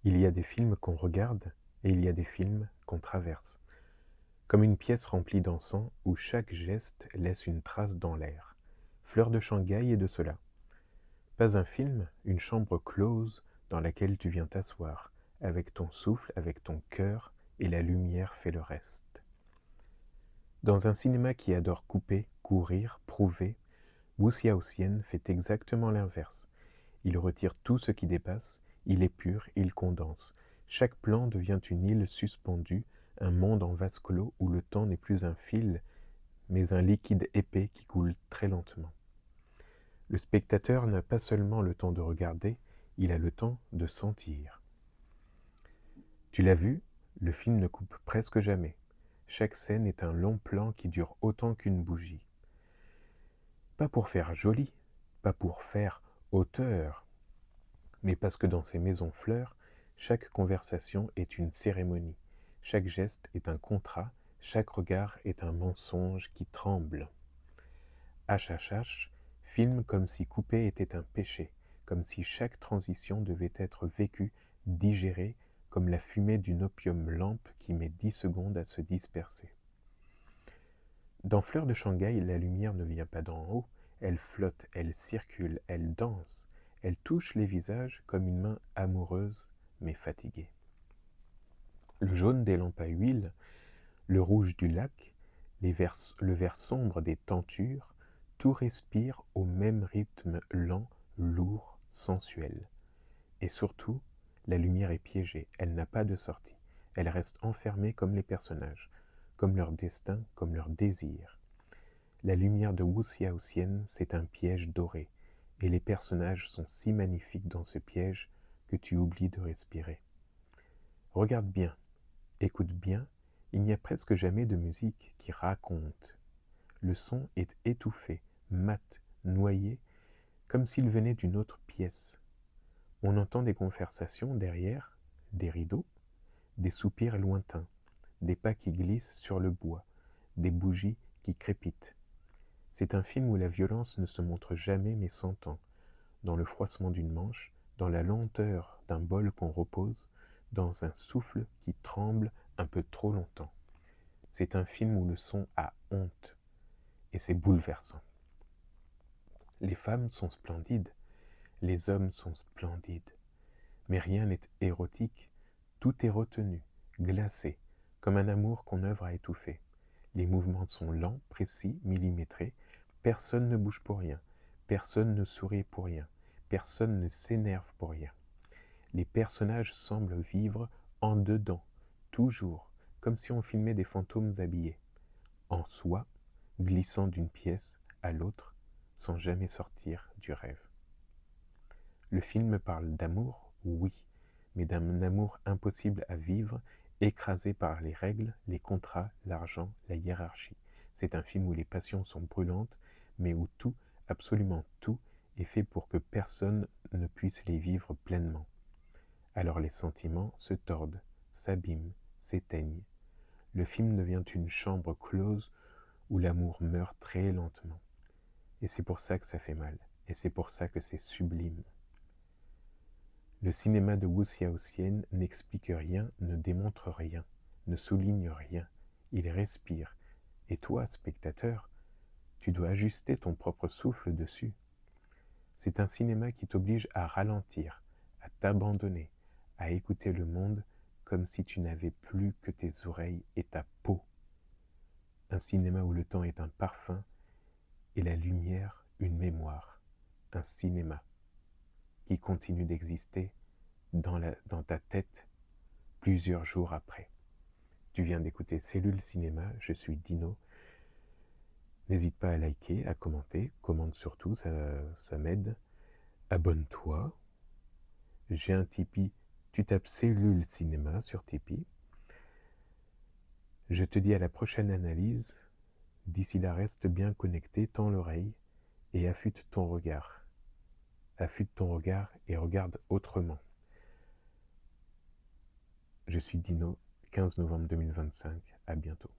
Il y a des films qu'on regarde et il y a des films qu'on traverse, comme une pièce remplie d'encens où chaque geste laisse une trace dans l'air. Fleur de Shanghai est de cela. Pas un film, une chambre close dans laquelle tu viens t'asseoir, avec ton souffle, avec ton cœur, et la lumière fait le reste. Dans un cinéma qui adore couper, courir, prouver, Wu Xiaoxian fait exactement l'inverse. Il retire tout ce qui dépasse, il épure, il condense. Chaque plan devient une île suspendue, un monde en vase clos où le temps n'est plus un fil, mais un liquide épais qui coule très lentement. Le spectateur n'a pas seulement le temps de regarder, il a le temps de sentir. Tu l'as vu, le film ne coupe presque jamais. Chaque scène est un long plan qui dure autant qu'une bougie. Pas pour faire joli, pas pour faire auteur, mais parce que dans ces maisons fleurs, chaque conversation est une cérémonie, chaque geste est un contrat, chaque regard est un mensonge qui tremble. HHH filme comme si couper était un péché, comme si chaque transition devait être vécue, digérée, comme la fumée d'une opium-lampe qui met 10 secondes à se disperser. Dans Fleur de Shanghai, la lumière ne vient pas d'en haut, elle flotte, elle circule, elle danse, elle touche les visages comme une main amoureuse mais fatiguée. Le jaune des lampes à huile, le rouge du lac, le vert sombre des tentures, tout respire au même rythme lent, lourd, sensuel. Et surtout, la lumière est piégée, elle n'a pas de sortie. Elle reste enfermée comme les personnages, comme leur destin, comme leur désir. La lumière de Wu Xiaoxian, c'est un piège doré, et les personnages sont si magnifiques dans ce piège que tu oublies de respirer. Regarde bien, écoute bien, il n'y a presque jamais de musique qui raconte. Le son est étouffé, mat, noyé, comme s'il venait d'une autre pièce. On entend des conversations derrière, des rideaux, des soupirs lointains, des pas qui glissent sur le bois, des bougies qui crépitent. C'est un film où la violence ne se montre jamais mais s'entend, dans le froissement d'une manche, dans la lenteur d'un bol qu'on repose, dans un souffle qui tremble un peu trop longtemps. C'est un film où le son a honte, et c'est bouleversant. Les femmes sont splendides, les hommes sont splendides, mais rien n'est érotique, tout est retenu, glacé, comme un amour qu'on œuvre à étouffer. Les mouvements sont lents, précis, millimétrés, personne ne bouge pour rien, personne ne sourit pour rien, personne ne s'énerve pour rien. Les personnages semblent vivre en dedans, toujours, comme si on filmait des fantômes habillés, en soi, glissant d'une pièce à l'autre, sans jamais sortir du rêve. Le film parle d'amour, oui, mais d'un amour impossible à vivre, écrasé par les règles, les contrats, l'argent, la hiérarchie. C'est un film où les passions sont brûlantes, mais où tout, absolument tout, est fait pour que personne ne puisse les vivre pleinement. Alors les sentiments se tordent, s'abîment, s'éteignent. Le film devient une chambre close où l'amour meurt très lentement. Et c'est pour ça que ça fait mal, et c'est pour ça que c'est sublime. Le cinéma de Wu Xiaoxian n'explique rien, ne démontre rien, ne souligne rien. Il respire. Et toi, spectateur, tu dois ajuster ton propre souffle dessus. C'est un cinéma qui t'oblige à ralentir, à t'abandonner, à écouter le monde comme si tu n'avais plus que tes oreilles et ta peau. Un cinéma où le temps est un parfum et la lumière une mémoire. Un cinéma qui continue d'exister dans ta tête plusieurs jours après. Tu viens d'écouter Cellule Cinéma, je suis Dino. N'hésite pas à liker, à commenter, commente surtout, ça m'aide. Abonne-toi. J'ai un Tipeee, tu tapes Cellule Cinéma sur Tipeee. Je te dis à la prochaine analyse. D'ici là, reste bien connecté, tends l'oreille et affûte ton regard. Affûte ton regard et regarde autrement. Je suis Dino, 15 novembre 2025, à bientôt.